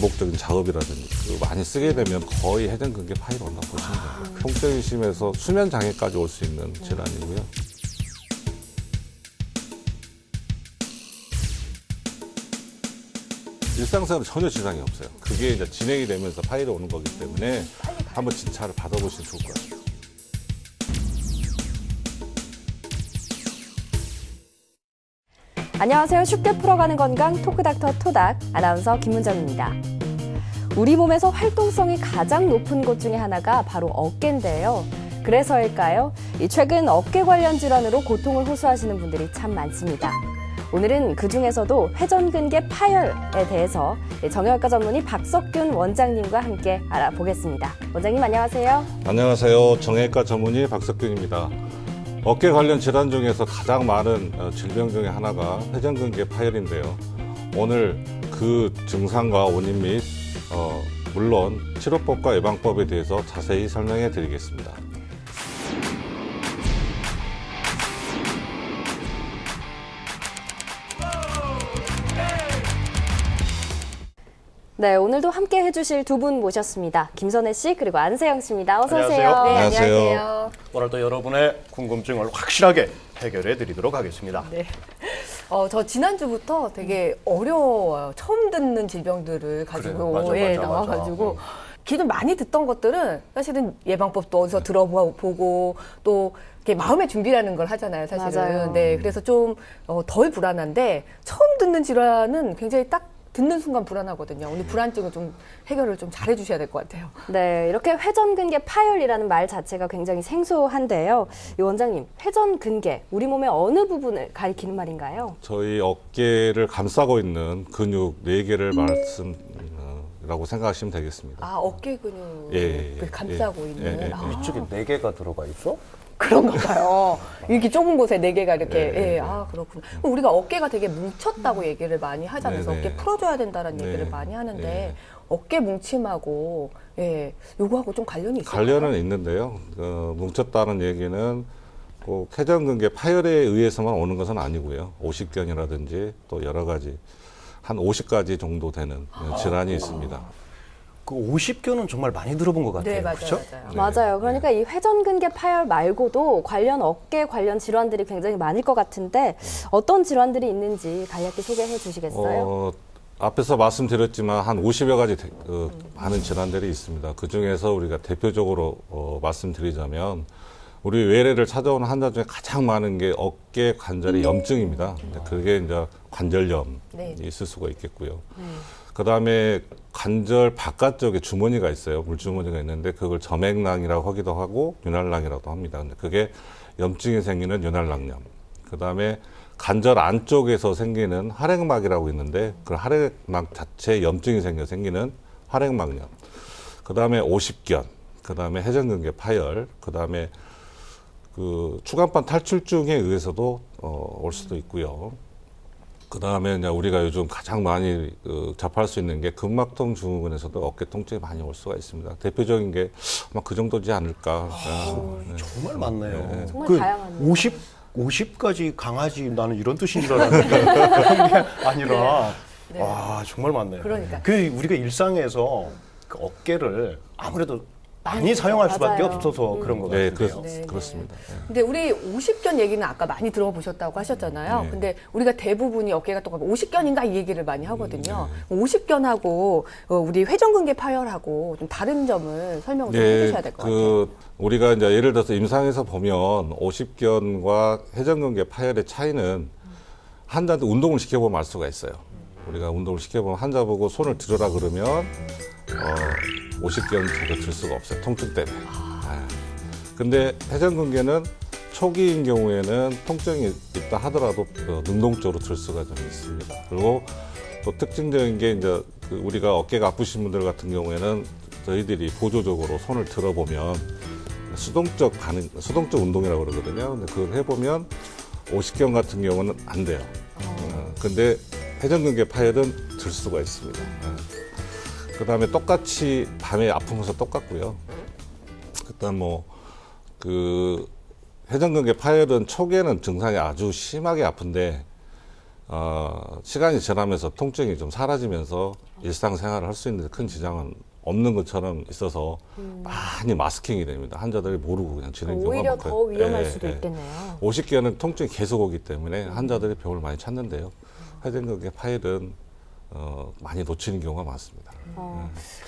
반복적인 작업이라든지 많이 쓰게 되면 거의 회전근개 파열이 온다고 보시면 돼요. 통증이 심해서 수면 장애까지 올 수 있는 질환이고요. 일상생활에 전혀 지장이 없어요. 그게 이제 진행이 되면서 파열이 오는 거기 때문에 한번 진찰을 받아보시면 좋을 것 같아요. 안녕하세요. 쉽게 풀어가는 건강 토크닥터 토닥 아나운서 김문정입니다. 우리 몸에서 활동성이 가장 높은 곳 중에 하나가 바로 어깨인데요. 그래서일까요? 최근 어깨 관련 질환으로 고통을 호소하시는 분들이 참 많습니다. 오늘은 그중에서도 회전근개 파열에 대해서 정형외과 전문의 박석균 원장님과 함께 알아보겠습니다. 원장님 안녕하세요. 안녕하세요. 정형외과 전문의 박석균입니다. 어깨 관련 질환 중에서 가장 많은 질병 중에 하나가 회전근개 파열인데요. 오늘 그 증상과 원인 및 물론 치료법과 예방법에 대해서 자세히 설명해 드리겠습니다. 네, 오늘도 함께 해주실 두 분 모셨습니다. 김선혜 씨 그리고 안세영 씨입니다. 어서 오세요. 안녕하세요. 네, 안녕하세요. 안녕하세요. 오늘도 여러분의 궁금증을 확실하게 해결해 드리도록 하겠습니다. 네. 저 지난주부터 되게 어려워요. 처음 듣는 질병들을 가지고 그래요. 맞아. 나와가지고 기존 많이 듣던 것들은 사실은 예방법도 어디서 들어보고 또 이렇게 마음의 준비라는 걸 하잖아요, 사실은. 맞아요. 네, 그래서 좀 덜 불안한데 처음 듣는 질환은 굉장히 딱 듣는 순간 불안하거든요. 오늘 불안증을 좀 해결을 좀 잘해 주셔야 될 것 같아요. 네, 이렇게 회전근개 파열이라는 말 자체가 굉장히 생소한데요. 이 원장님, 회전근개, 우리 몸의 어느 부분을 가리키는 말인가요? 저희 어깨를 감싸고 있는 근육 4개를 말씀이라고 생각하시면 되겠습니다. 아, 어깨 근육을 예, 감싸고 있는. 예. 아. 이쪽에 4개가 들어가 있어? 그런가 봐요. 이렇게 좁은 곳에 4개가 이렇게. 네. 예, 아, 그렇구나. 그럼 우리가 어깨가 되게 뭉쳤다고 얘기를 많이 하잖아요. 그래서 네, 네. 어깨 풀어줘야 된다는 네. 얘기를 많이 하는데, 네. 어깨 뭉침하고, 예, 요거하고 좀 관련이 있어요. 관련은 있는데요. 뭉쳤다는 얘기는 꼭 회전근개 파열에 의해서만 오는 것은 아니고요. 오십견이라든지 또 여러 가지 한 50가지 정도 되는 질환이 있습니다. 그 50견은 정말 많이 들어본 것 같아요. 네, 맞아요. 그렇죠? 맞아요. 네. 맞아요. 그러니까 이 회전근개 파열 말고도 관련 어깨 관련 질환들이 굉장히 많을 것 같은데 어떤 질환들이 있는지 간략히 소개해 주시겠어요? 앞에서 말씀드렸지만 한 50여 가지 많은 질환들이 있습니다. 그 중에서 우리가 대표적으로 말씀드리자면 우리 외래를 찾아오는 환자 중에 가장 많은 게 어깨 관절의 염증입니다. 그게 이제 관절염이 네. 있을 수가 있겠고요. 그 다음에 관절 바깥쪽에 주머니가 있어요. 물주머니가 있는데 그걸 점액낭이라고 하기도 하고 윤활낭이라고도 합니다. 근데 그게 염증이 생기는 윤활낭염. 그 다음에 관절 안쪽에서 생기는 활액막이라고 있는데 그 활액막 자체에 염증이 생기는 활액막염. 그 다음에 오십견. 그 다음에 회전근개 파열. 그 다음에 그 추간판 탈출증에 의해서도 올 수도 있고요. 그 다음에 이제 우리가 요즘 가장 많이 접할 수 있는 게 근막통 증후군에서도 어깨 통증이 많이 올 수가 있습니다. 대표적인 게 아마 그 정도지 않을까. 네. 정말 많네요. 정말 다양하네요. 50까지 강아지 나는 이런 뜻인 줄 알았는데 그런 게 아니라 네. 와 정말 많네요. 그러니까. 그 우리가 일상에서 그 어깨를 아무래도 많이 사용할 수밖에 맞아요. 없어서 그런 것 네, 같아요. 네, 그렇습니다. 네. 근데 우리 50견 얘기는 아까 많이 들어보셨다고 하셨잖아요. 네. 근데 우리가 대부분이 어깨가 똑같고 50견인가 이 얘기를 많이 하거든요. 50견하고 우리 회전근개 파열하고 좀 다른 점을 설명을 좀 해주셔야 될 것 같아요. 우리가 이제 예를 들어서 임상에서 보면 오십견과 회전근개 파열의 차이는 환자한테 운동을 시켜보면 알 수가 있어요. 우리가 운동을 시켜보면 환자 보고 손을 들으라 그러면 오십견 제대로 들 수가 없어요. 통증 때문에. 근데 회전근개는 초기인 경우에는 통증이 있다 하더라도 능동적으로 들 수가 좀 있습니다. 그리고 또 특징적인 게 이제 우리가 어깨가 아프신 분들 같은 경우에는 저희들이 보조적으로 손을 들어보면 수동적 운동이라고 그러거든요. 근데 그걸 해보면 오십견 같은 경우는 안 돼요. 근데 회전근개 파열은 들 수가 있습니다. 그 다음에 똑같이 밤에 아프면서 똑같고요. 그다음 회전근개 파열은 초기에는 증상이 아주 심하게 아픈데 시간이 지나면서 통증이 좀 사라지면서 일상생활을 할 수 있는 큰 지장은 없는 것처럼 있어서 많이 마스킹이 됩니다. 환자들이 모르고 그냥 지내는 경우가 오히려 많고요. 더 위험할 예, 수도 예. 있겠네요. 50개는 통증이 계속 오기 때문에 환자들이 병을 많이 찾는데요. 회전근개 파열은 많이 놓치는 경우가 많습니다.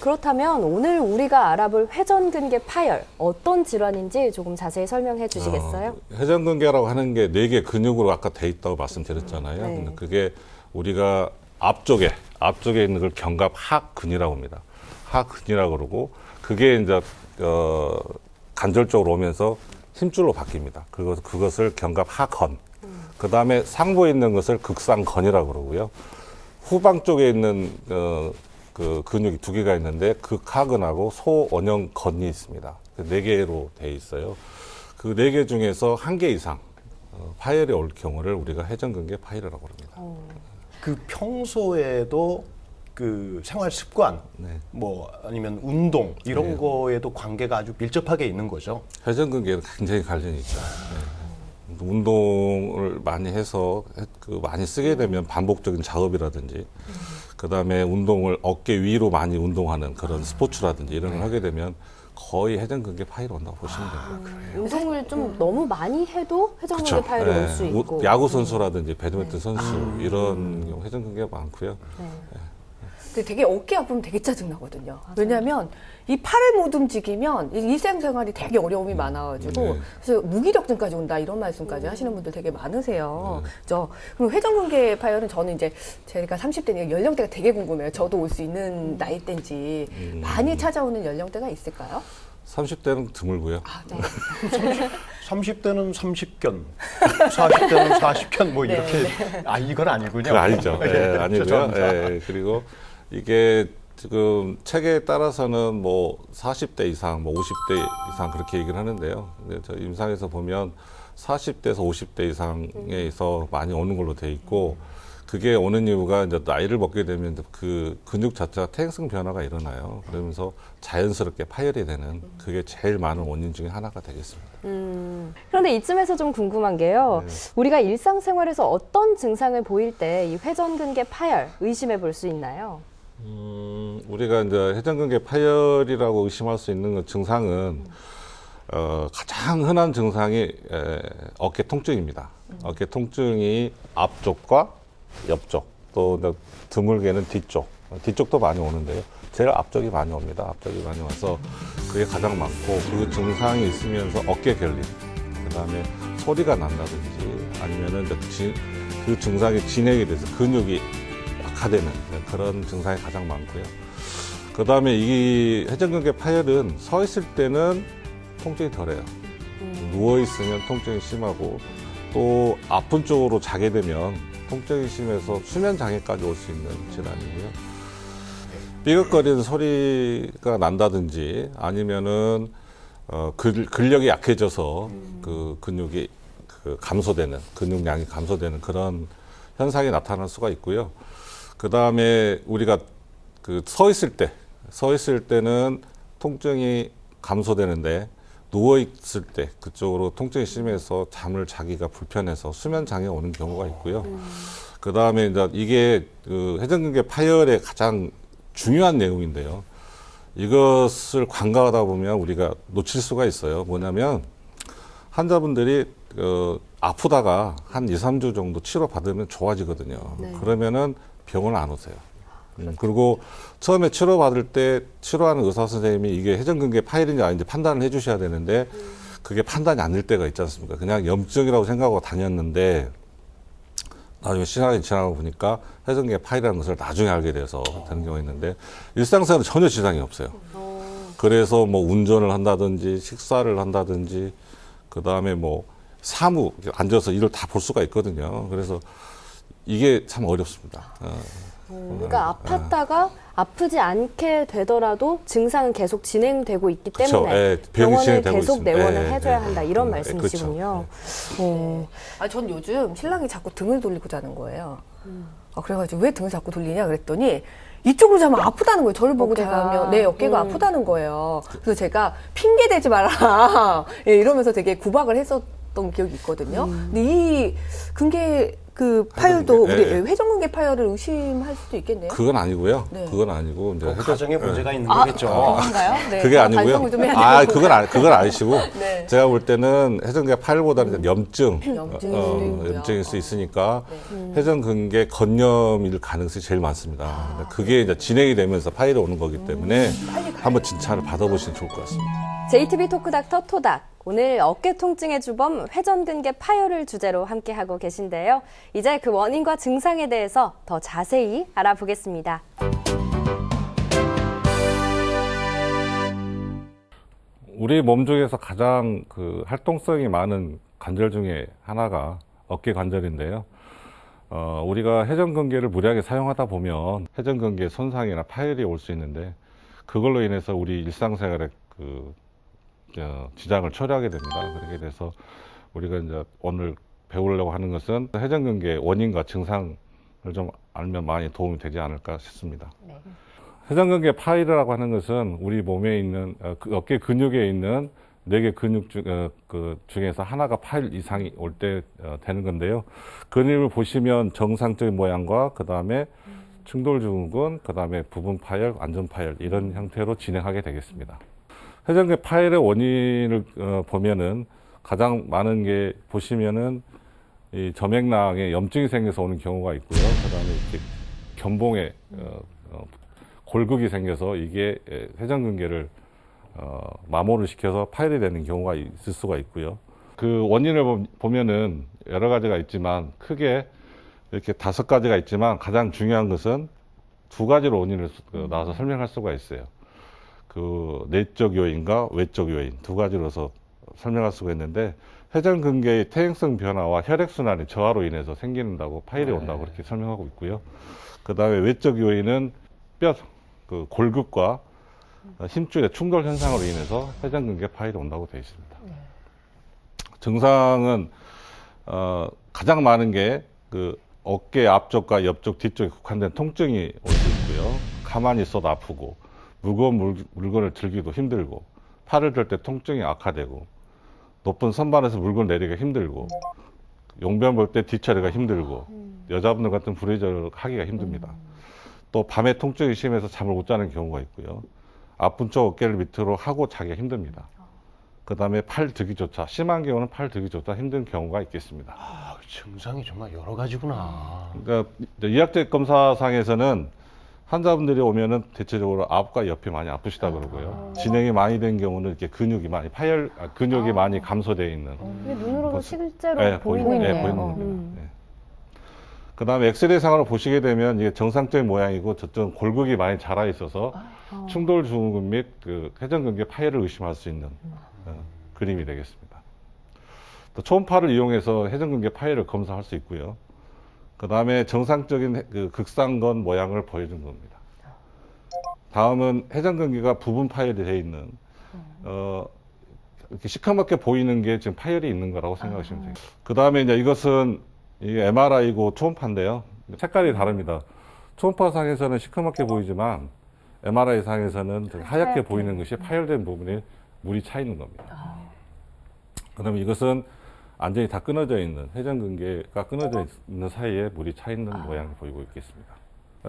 그렇다면 오늘 우리가 알아볼 회전근개 파열 어떤 질환인지 조금 자세히 설명해 주시겠어요? 회전근개라고 하는 게 4개 근육으로 아까 돼 있다고 말씀드렸잖아요. 네. 근데 그게 우리가 앞쪽에 있는 걸 견갑하근이라고 합니다. 하근이라고 그러고 그게 이제 간절적으로 오면서 힘줄로 바뀝니다. 그것을 견갑하건. 그 다음에 상부에 있는 것을 극상건이라고 그러고요. 후방 쪽에 있는 그 근육이 2개가 있는데 극하근하고 소원형건이 있습니다. 4개로 돼 있어요. 그 4개 중에서 1개 이상 파열이 올 경우를 우리가 회전근개 파열이라고 합니다. 그 평소에도 그 생활 습관, 네. 뭐 아니면 운동 이런 거에도 관계가 아주 밀접하게 있는 거죠. 회전근개는 굉장히 관련이 있죠. 네. 운동을 많이 해서 많이 쓰게 되면 반복적인 작업이라든지 그다음에 운동을 어깨 위로 많이 운동하는 그런 스포츠라든지 이런 걸 하게 되면 거의 회전근개 파열이 온다고 보시면 됩니다. 운동을 좀 너무 많이 해도 회전근개 그렇죠. 파열이 올 예. 수 있고. 야구 선수라든지 배드민턴 선수 이런 경우 회전근개가 많고요. 근데 되게 어깨 아프면 되게 짜증나거든요. 왜냐하면 이 팔을 못 움직이면 이 일상생활이 되게 어려움이 많아가지고 네. 그래서 무기력증까지 온다 이런 말씀까지 하시는 분들 되게 많으세요. 그럼 회전근개 파열은 저는 이제 제가 30대니까 연령대가 되게 궁금해요. 저도 올 수 있는 나이대인지 많이 찾아오는 연령대가 있을까요? 30대는 드물고요. 아, 네. 30대는 30견, 40대는 40견 뭐 이렇게 아 이건 아니군요. 그거 아니죠. 예, 아니고요. 죄송합니다. 예, 그리고 이게 지금 체계에 따라서는 뭐 40대 이상, 뭐 50대 이상 그렇게 얘기를 하는데요. 근데 저 임상에서 보면 40대에서 50대 이상에서 많이 오는 걸로 돼 있고 그게 오는 이유가 이제 나이를 먹게 되면 그 근육 자체가 퇴행성 변화가 일어나요. 그러면서 자연스럽게 파열이 되는 그게 제일 많은 원인 중에 하나가 되겠습니다. 그런데 이쯤에서 좀 궁금한 게요. 우리가 일상생활에서 어떤 증상을 보일 때 이 회전근개 파열 의심해 볼 수 있나요? 우리가 이제 회전근개 파열이라고 의심할 수 있는 그 증상은 가장 흔한 증상이 어깨 통증입니다. 어깨 통증이 앞쪽과 옆쪽 또 드물게는 뒤쪽도 많이 오는데요. 제일 앞쪽이 많이 옵니다. 앞쪽이 많이 와서 그게 가장 많고 그 증상이 있으면서 어깨 결림, 그다음에 소리가 난다든지 아니면은 그 증상이 진행이 돼서 근육이 약화되는 그런 증상이 가장 많고요. 그다음에 이 회전근개 파열은 서 있을 때는 통증이 덜해요. 누워 있으면 통증이 심하고 또 아픈 쪽으로 자게 되면 통증이 심해서 수면 장애까지 올 수 있는 질환이고요. 삐걱거리는 소리가 난다든지 아니면은 근력이 약해져서 그 근육이 감소되는 근육량이 감소되는 그런 현상이 나타날 수가 있고요. 그 다음에 우리가 서 있을 때는 통증이 감소되는데 누워 있을 때 그쪽으로 통증이 심해서 잠을 자기가 불편해서 수면 장애 오는 경우가 있고요. 그 다음에 이제 이게 회전근개 파열의 가장 중요한 내용인데요. 이것을 간과하다 보면 우리가 놓칠 수가 있어요. 뭐냐면 환자분들이 아프다가 한 2, 3주 정도 치료받으면 좋아지거든요. 그러면은 병원을 안 오세요. 그리고 처음에 치료받을 때 치료하는 의사 선생님이 이게 회전근개 파열인지 아닌지 판단을 해 주셔야 되는데 그게 판단이 안 될 때가 있지 않습니까? 그냥 염증이라고 생각하고 다녔는데 나중에 시간이 지나고 보니까 회전근개 파열이라는 것을 나중에 알게 돼서 되는 경우가 있는데 일상생활은 전혀 지장이 없어요. 그래서 뭐 운전을 한다든지 식사를 한다든지 그 다음에 뭐 사무 앉아서 일을 다 볼 수가 있거든요. 그래서 이게 참 어렵습니다. 그러니까 아팠다가 아프지 않게 되더라도 증상은 계속 진행되고 있기 그쵸. 때문에 예, 병이 병원을 진행되고 계속 있습니다. 내원을 예, 해줘야 예, 한다 예. 이런 예, 말씀이시군요. 네. 아, 전 요즘 신랑이 자꾸 등을 돌리고 자는 거예요. 그래가지고 왜 등을 자꾸 돌리냐 그랬더니 이쪽으로 자면 아프다는 거예요. 저를 보고 어깨가. 자면 내 어깨가 아프다는 거예요. 그래서 제가 핑계 대지 마라 예, 이러면서 되게 구박을 있었던 기억이 있거든요. 근데 이 근개 그 파열도 회전근개, 우리 예. 회전근개 파열을 의심할 수도 있겠네요. 그건 아니고요. 네. 그건 아니고 이제 가정에 문제가 있는 아, 거겠죠. 그런가요? 네. 그게 아니고요. 반성을 좀 해야 되는 그건 아니시고 네. 제가 볼 때는 회전근개 파열보다는 염증일 염증일 수도 있고요. 염증일 수 있으니까 네. 회전근개 건염일 가능성이 제일 많습니다. 근데 그게 이제 진행이 되면서 파열이 오는 거기 때문에 한번 진찰을 받아보시면 좋을 것 같습니다. JTB 토크닥터 토닥. 오늘 어깨 통증의 주범 회전근개 파열을 주제로 함께하고 계신데요. 이제 그 원인과 증상에 대해서 더 자세히 알아보겠습니다. 우리 몸 중에서 가장 그 활동성이 많은 관절 중에 하나가 어깨 관절인데요. 우리가 회전근개를 무리하게 사용하다 보면 회전근개 손상이나 파열이 올 수 있는데 그걸로 인해서 우리 일상생활에 지장을 초래하게 됩니다. 그렇게 돼서 우리가 이제 오늘 배우려고 하는 것은 회전근개 원인과 증상을 좀 알면 많이 도움이 되지 않을까 싶습니다. 네. 회전근개 파열이라고 하는 것은 우리 몸에 있는 그 어깨 근육에 있는 4개 근육 중에서 하나가 파열 이상이 올 때 되는 건데요. 근육을 보시면 정상적인 모양과 그 다음에 충돌증후군, 그 다음에 부분 파열, 완전 파열 이런 형태로 진행하게 되겠습니다. 회전근개 파열의 원인을 보면은 가장 많은 게 보시면은 이 점액낭에 염증이 생겨서 오는 경우가 있고요. 그 다음에 이렇게 견봉에 골극이 생겨서 이게 회전근개를 마모를 시켜서 파열이 되는 경우가 있을 수가 있고요. 그 원인을 보면은 여러 가지가 있지만 크게 이렇게 5가지가 있지만 가장 중요한 것은 2가지로 원인을 나와서 설명할 수가 있어요. 그 내적 요인과 외적 요인 2가지로서 설명할 수가 있는데 회전근개의 퇴행성 변화와 혈액순환의 저하로 인해서 생긴다고 파열이 온다고 그렇게 설명하고 있고요. 그 다음에 외적 요인은 그 골극과 힘줄의 충돌 현상으로 인해서 회전근개 파열이 온다고 되어 있습니다. 증상은 가장 많은 게 그 어깨 앞쪽과 옆쪽 뒤쪽에 국한된 통증이 올 수 있고요. 가만히 있어도 아프고 무거운 물건을 들기도 힘들고 팔을 들 때 통증이 악화되고 높은 선반에서 물건 내리기가 힘들고 용변 볼 때 뒤처리가 힘들고 여자분들 같은 브레이저를 하기가 힘듭니다. 또 밤에 통증이 심해서 잠을 못 자는 경우가 있고요. 아픈 쪽 어깨를 밑으로 하고 자기가 힘듭니다. 그 다음에 팔 들기조차 심한 경우는 팔 들기조차 힘든 경우가 있겠습니다. 아, 증상이 정말 여러 가지구나. 그러니까 의학적 검사상에서는 환자분들이 오면은 대체적으로 앞과 옆이 많이 아프시다 그러고요. 진행이 많이 된 경우는 이렇게 근육이 많이 근육이 많이 감소되어 있는. 근데 눈으로도 실제로 네, 보이네요. 보이는 겁니다. 네. 그 다음에 엑스레이상으로 보시게 되면 이게 정상적인 모양이고 저쪽 골극이 많이 자라 있어서 충돌 증후군 및 그 회전근개 파열을 의심할 수 있는 그림이 되겠습니다. 또 초음파를 이용해서 회전근개 파열을 검사할 수 있고요. 그 다음에 정상적인 그 극상건 모양을 보여준 겁니다. 다음은 회전근개가 부분 파열이 되어 있는 이렇게 시커멓게 보이는 게 지금 파열이 있는 거라고 생각하시면 됩니다. 그 다음에 이제 이것은 이게 MRI고 초음파인데요. 색깔이 다릅니다. 초음파상에서는 시커멓게 보이지만 MRI 상에서는 하얗게 보이는 것이 파열된 부분에 물이 차 있는 겁니다. 그다음에 이것은 완전히 다 끊어져 있는 회전근개가 끊어져 있는 사이에 물이 차 있는 모양을 보이고 있겠습니다.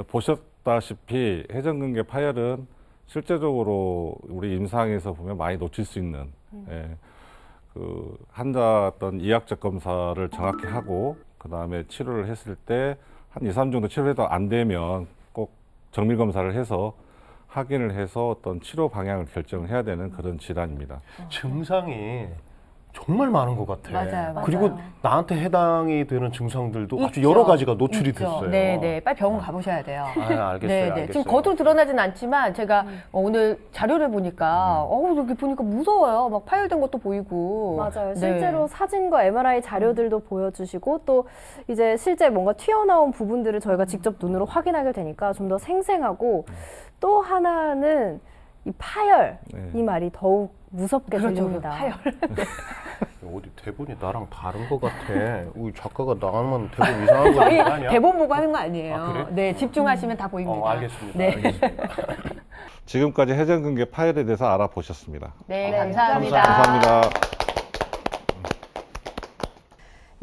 보셨다시피 회전근개 파열은 실제적으로 우리 임상에서 보면 많이 놓칠 수 있는 그 환자 어떤 이학적 검사를 정확히 하고 그 다음에 치료를 했을 때 한 2, 3주 정도 치료해도 안 되면 꼭 정밀 검사를 해서 확인을 해서 어떤 치료 방향을 결정을 해야 되는 그런 질환입니다. 증상이 정말 많은 것 같아. 맞아요. 그리고 나한테 해당이 되는 증상들도 아주 여러 가지가 노출이 됐어요. 네. 빨리 병원 가보셔야 돼요. 아, 알겠어요. 알겠어요. 지금 겉으로 드러나진 않지만 제가 오늘 자료를 보니까 이렇게 보니까 무서워요. 막 파열된 것도 보이고. 맞아요. 네. 실제로 사진과 MRI 자료들도 보여주시고 또 이제 실제 뭔가 튀어나온 부분들을 저희가 직접 눈으로 확인하게 되니까 좀 더 생생하고 또 하나는 이 파열 이 말이 더욱 무섭게 들립니다. 파열. 어디 대본이 나랑 다른 것 같아. 우리 작가가 나만 대본 이상한 거 저희 아니야? 대본 보고 하는 거 아니에요. 아, 그래? 네, 집중하시면 다 보입니다. 알겠습니다. 네. 알겠습니다. 지금까지 회전근개 파열에 대해서 알아보셨습니다. 네, 네, 감사합니다. 감사합니다.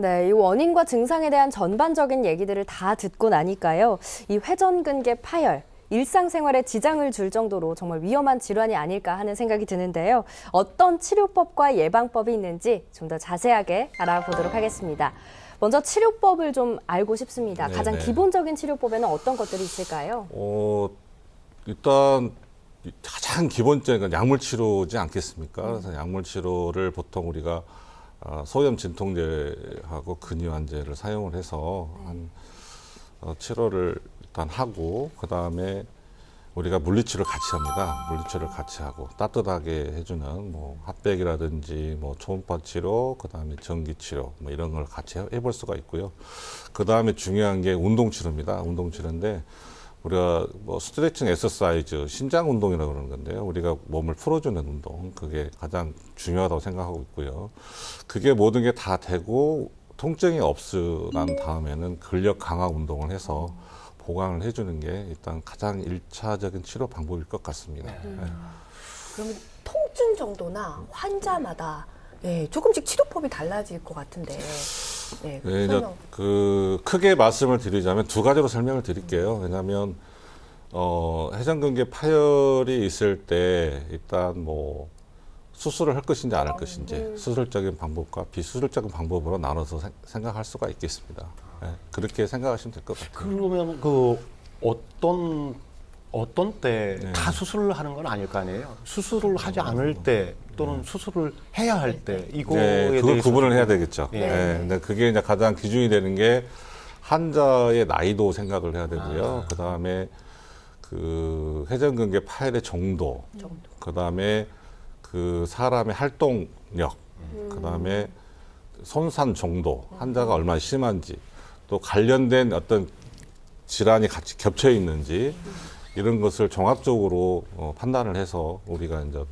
네, 이 원인과 증상에 대한 전반적인 얘기들을 다 듣고 나니까요. 이 회전근개 파열, 일상생활에 지장을 줄 정도로 정말 위험한 질환이 아닐까 하는 생각이 드는데요. 어떤 치료법과 예방법이 있는지 좀 더 자세하게 알아보도록 하겠습니다. 먼저 치료법을 좀 알고 싶습니다. 가장 네네. 기본적인 치료법에는 어떤 것들이 있을까요? 일단 가장 기본적인 건 약물 치료지 않겠습니까? 그래서 약물 치료를 보통 우리가 소염 진통제하고 근위환제를 사용을 해서 치료를 일단 하고 그 다음에 우리가 물리치료를 같이 합니다. 물리치료를 같이 하고 따뜻하게 해주는 뭐 핫백이라든지 뭐 초음파 치료, 그 다음에 전기 치료 뭐 이런 걸 같이 해볼 수가 있고요. 그 다음에 중요한 게 운동 치료입니다. 운동 치료인데 우리가 뭐 스트레칭 엑서사이즈, 신장 운동이라고 그러는 건데요. 우리가 몸을 풀어주는 운동, 그게 가장 중요하다고 생각하고 있고요. 그게 모든 게 다 되고 통증이 없으난 다음에는 근력 강화 운동을 해서 보강을 해주는 게 일단 가장 일차적인 치료 방법일 것 같습니다. 그러면 통증 정도나 환자마다 조금씩 치료법이 달라질 것 같은데. 네, 이제 크게 말씀을 드리자면 두 가지로 설명을 드릴게요. 왜냐하면 회전근개 파열이 있을 때 일단 뭐 수술을 할 것인지 안 할 것인지 수술적인 방법과 비수술적인 방법으로 나눠서 생각할 수가 있겠습니다. 네, 그렇게 생각하시면 될 것 같아요. 그러면 어떤 때 다 수술을 하는 건 아닐 거 아니에요? 수술을 하지 않을 때 또는 수술을 해야 할 때 이거에 그걸 대해서 구분을 해야 되겠죠. 예. 네, 근데 그게 이제 가장 기준이 되는 게 환자의 나이도 생각을 해야 되고요. 그 다음에 그 회전근개 파열의 정도, 그 다음에 그 사람의 활동력, 그 다음에 손상 정도, 환자가 얼마나 심한지, 또 관련된 어떤 질환이 같이 겹쳐 있는지 이런 것을 종합적으로 판단을 해서 우리가 이제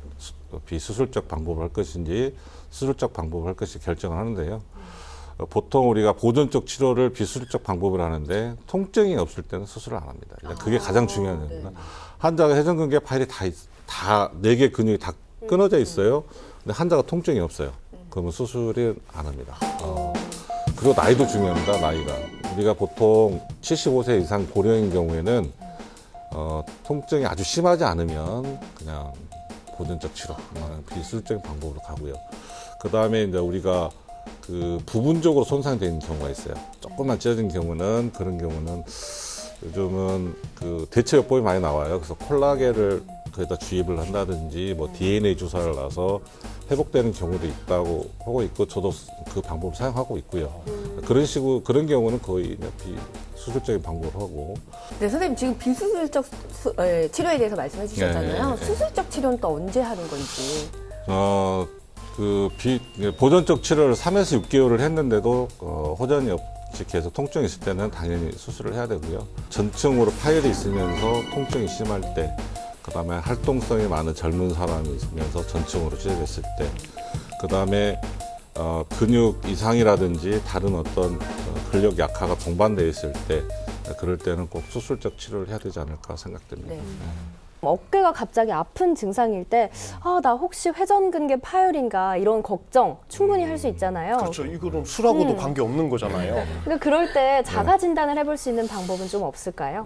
비수술적 방법을 할 것인지 수술적 방법을 할 것인지 결정을 하는데요. 보통 우리가 보존적 치료를 비수술적 방법을 하는데 통증이 없을 때는 수술을 안 합니다. 그게 가장 중요한 겁니다. 환자가 회전근개 파열이 다 4개 근육이 다 끊어져 있어요. 근데 환자가 통증이 없어요. 그러면 수술을 안 합니다. 그리고 나이도 중요합니다. 나이가. 우리가 보통 75세 이상 고령인 경우에는 통증이 아주 심하지 않으면 그냥 보존적 치료, 비수술적인 방법으로 가고요. 그 다음에 이제 우리가 그 부분적으로 손상된 경우가 있어요. 조금만 찢어진 경우는 그런 경우는 요즘은 그 대체요법이 많이 나와요. 그래서 콜라겐을 거기다 주입을 한다든지 뭐 DNA 주사를 놔서 회복되는 경우도 있다고 하고 있고 저도 그 방법을 사용하고 있고요. 그런 경우는 거의 비수술적인 방법을 하고. 네, 선생님 지금 비수술적 치료에 대해서 말씀해 주셨잖아요. 수술적 치료는 또 언제 하는 건지. 보존적 치료를 3에서 6개월을 했는데도 호전이 없이 계속 통증이 있을 때는 당연히 수술을 해야 되고요. 전증으로 파열이 있으면서 통증이 심할 때, 그 다음에 활동성이 많은 젊은 사람이 있으면서 전증으로 치료됐을 때, 그 다음에 근육 이상이라든지 다른 어떤 근력 약화가 동반되어 있을 때, 그럴 때는 꼭 수술적 치료를 해야 되지 않을까 생각됩니다. 네. 어깨가 갑자기 아픈 증상일 때, 나 혹시 회전근개 파열인가 이런 걱정 충분히 할 수 있잖아요. 그렇죠. 이거는 술하고도 관계 없는 거잖아요. 그러니까 그럴 때 자가 진단을 해볼 수 있는 방법은 좀 없을까요?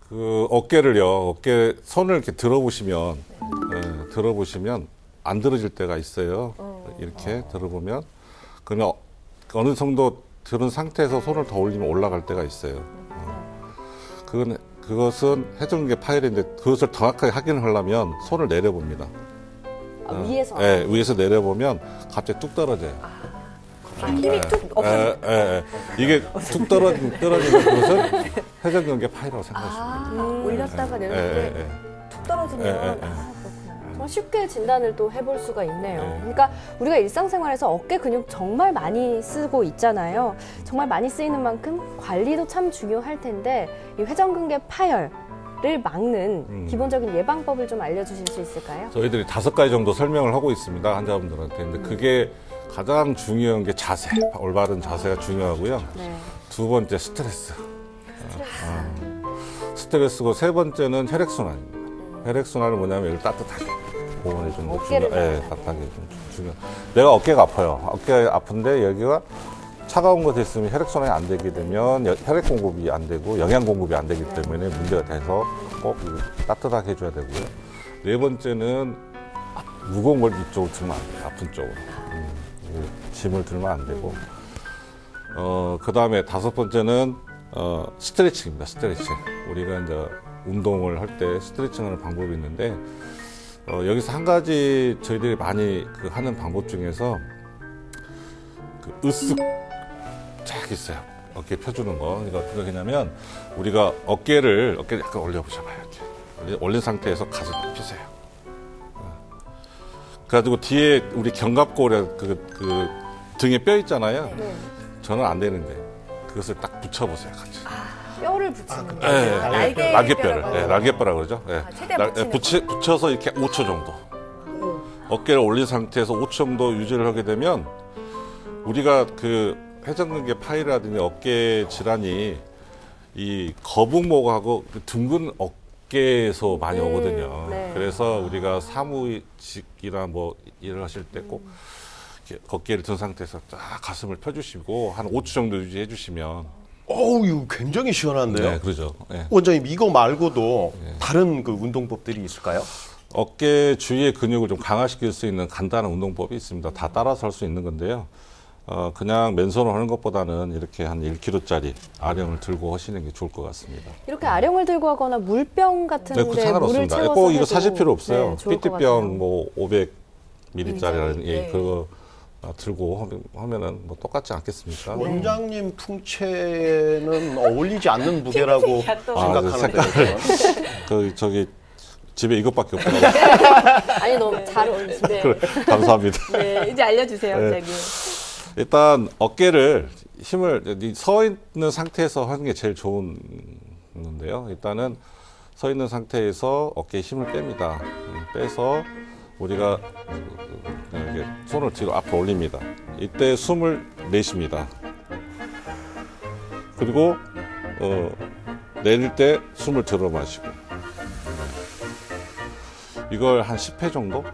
그 어깨 손을 이렇게 들어보시면 안 들어질 때가 있어요. 이렇게 들어보면 그러면 어느 정도 들은 상태에서 손을 더 올리면 올라갈 때가 있어요. 그것은 회전근개 파열인데 그것을 정확하게 확인을 하려면 손을 내려봅니다. 위에서? 네, 위에서 내려보면 갑자기 뚝 떨어져요. 힘이 뚝 없어요. 이게 뚝 떨어지는 것은 회전근개 파열이라고 생각하시면 됩니다. 올렸다가 내렸는데 툭 떨어지면 정말 쉽게 진단을 또 해볼 수가 있네요. 그러니까 우리가 일상생활에서 어깨 근육 정말 많이 쓰고 있잖아요. 정말 많이 쓰이는 만큼 관리도 참 중요할 텐데 이 회전근개 파열을 막는 기본적인 예방법을 좀 알려주실 수 있을까요? 저희들이 5가지 정도 설명을 하고 있습니다. 환자분들한테. 근데 그게 가장 중요한 게 자세, 올바른 자세가 중요하고요. 네. 두 번째 스트레스. 스트레스고 세 번째는 혈액순환입니다. 혈액순환은 뭐냐면 이걸 따뜻하게 보온해주는 거 어깨를 따뜻하게 좀 중요. 내가 어깨가 아파요. 어깨가 아픈데 여기가 차가운 것에 있으면 혈액순환이 안 되게 되면 혈액 공급이 안 되고 영양 공급이 안 되기 때문에 문제가 돼서 꼭 따뜻하게 해줘야 되고요. 네 번째는 무거운 걸 이쪽으로 들면 안 돼요. 아픈 쪽으로. 짐을 들면 안 되고. 그 다음에 다섯 번째는 스트레칭입니다. 스트레칭. 우리가 이제 운동을 할 때 스트레칭하는 방법이 있는데 여기서 한 가지 저희들이 많이 하는 방법 중에서 으쓱 쫙 있어요. 어깨 펴주는 거. 그러니까 그게 뭐냐면 우리가 어깨를 약간 올려보셔봐요. 이렇게. 올린 상태에서 가슴 펴세요. 그래가지고 뒤에 우리 견갑골에 등에 뼈 있잖아요. 저는 안 되는데 그것을 딱 붙여보세요. 같이. 뼈를 붙이는 날개뼈를. 날개뼈라고 그러죠. 최대한 붙여서 이렇게 5초 정도. 어깨를 올린 상태에서 5초 정도 유지를 하게 되면 우리가 회전근개 파열이라든지 어깨 질환이 이 거북목하고 둥근 어깨에서 많이 오거든요. 네. 그래서 우리가 사무직이나 뭐 일을 하실 때 꼭 어깨를 든 상태에서 쫙 가슴을 펴주시고 한 5초 정도 유지해 주시면. 어우, 이거 굉장히 시원한데요. 네, 그러죠. 네. 원장님, 이거 말고도 다른 운동법들이 있을까요? 어깨 주위의 근육을 좀 강화시킬 수 있는 간단한 운동법이 있습니다. 다 따라서 할 수 있는 건데요. 그냥 맨손으로 하는 것보다는 이렇게 한 1kg짜리 아령을 들고 하시는 게 좋을 것 같습니다. 이렇게 아령을 들고 하거나 물병 같은 네, 데 물을 상관없습니다. 채워서 꼭 이거 해도 사실 필요 없어요. 네, 좋을 것 같아요. 삐띠병 뭐 500ml짜리라는 네. 그거 들고 하면은 뭐 똑같지 않겠습니까? 원장님 풍채는 어울리지 않는 무게라고 생각하는데. 저기 집에 이것밖에 없더라고요. 아니 너무 잘 어울리시네. 네. 그래, 감사합니다. 네, 이제 알려주세요, 네. 원장님. 일단 어깨를 힘을 서 있는 상태에서 하는 게 제일 좋은 건데요. 일단은 서 있는 상태에서 어깨에 힘을 뺍니다. 빼서 우리가 이렇게 손을 뒤로 앞으로 올립니다. 이때 숨을 내쉽니다. 그리고 내릴 때 숨을 들어 마시고. 이걸 한 10회 정도?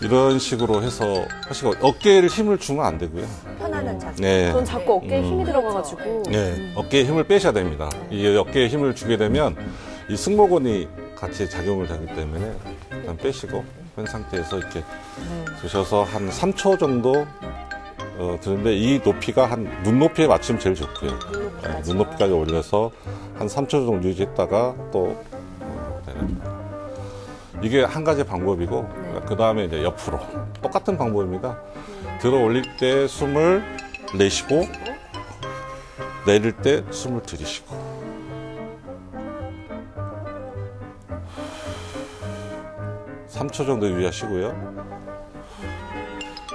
이런 식으로 해서 하시고 어깨를 힘을 주면 안 되고요. 편안한 자세. 네. 전 자꾸 어깨에 힘이 들어가가지고. 네, 어깨에 힘을 빼셔야 됩니다. 이 어깨에 힘을 주게 되면 이 승모근이 같이 작용을 하기 때문에 일단 빼시고 뺀 상태에서 이렇게 두셔서 한 3초 정도 드는데 이 높이가 한 눈높이에 맞추면 제일 좋고요. 눈높이까지 올려서 한 3초 정도 유지했다가 또 이게 한 가지 방법이고 그 다음에 이제 옆으로 똑같은 방법입니다. 들어 올릴 때 숨을 내쉬고 내릴 때 숨을 들이쉬고 (3초) 정도 유지하시고요.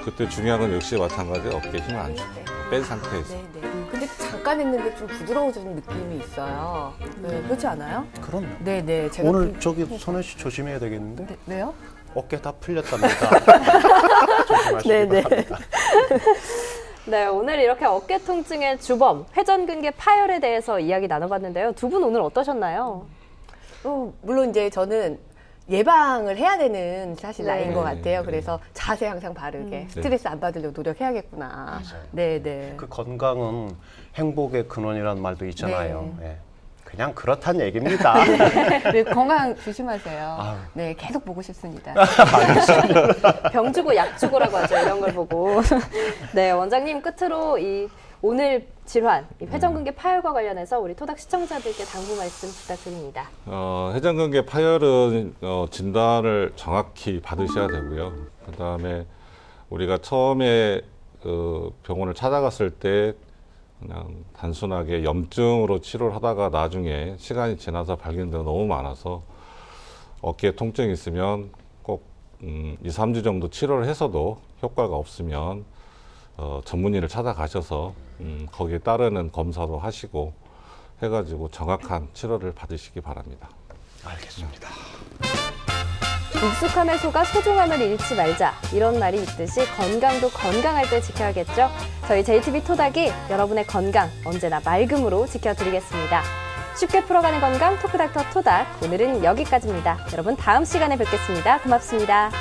그때 중요한 건 역시 마찬가지 어깨에 힘을 안 주고 뺀 상태에서. 네, 네. 근데 잠깐 했는데 좀 부드러워지는 느낌이 있어요. 네, 그렇지 않아요? 그럼요. 네, 네. 제가 오늘 저기 선혜 씨 조심해야 되겠는데? 네, 왜요? 어깨 다 풀렸답니다. 조심하시기 네네. 바랍니다. 네, 오늘 이렇게 어깨 통증의 주범, 회전근개 파열에 대해서 이야기 나눠봤는데요. 두 분 오늘 어떠셨나요? 물론 이제 저는 예방을 해야 되는 사실 네. 나이인 것 같아요. 그래서 자세 항상 바르게 스트레스 안 받으려고 노력해야겠구나. 맞아요. 네, 네. 그 건강은 행복의 근원이라는 말도 있잖아요. 예. 그냥 그렇단 얘기입니다. 네, 건강 조심하세요. 아유. 네, 계속 보고 싶습니다. 병 주고 약 주고라고 하죠. 이런 걸 보고. 네, 원장님 끝으로 이 오늘 질환, 이 회전근개 파열과 관련해서 우리 토닥 시청자들께 당부 말씀 부탁드립니다. 회전근개 파열은 진단을 정확히 받으셔야 되고요. 그 다음에 우리가 처음에 병원을 찾아갔을 때 그냥 단순하게 염증으로 치료를 하다가 나중에 시간이 지나서 발견된 데가 너무 많아서 어깨에 통증이 있으면 꼭 2, 3주 정도 치료를 해서도 효과가 없으면 전문의를 찾아가셔서 거기에 따르는 검사도 하시고 해가지고 정확한 치료를 받으시기 바랍니다. 알겠습니다. 익숙함에 속아 소중함을 잃지 말자. 이런 말이 있듯이 건강도 건강할 때 지켜야겠죠. 저희 JTB 토닥이 여러분의 건강 언제나 맑음으로 지켜드리겠습니다. 쉽게 풀어가는 건강 토크닥터 토닥. 오늘은 여기까지입니다. 여러분 다음 시간에 뵙겠습니다. 고맙습니다.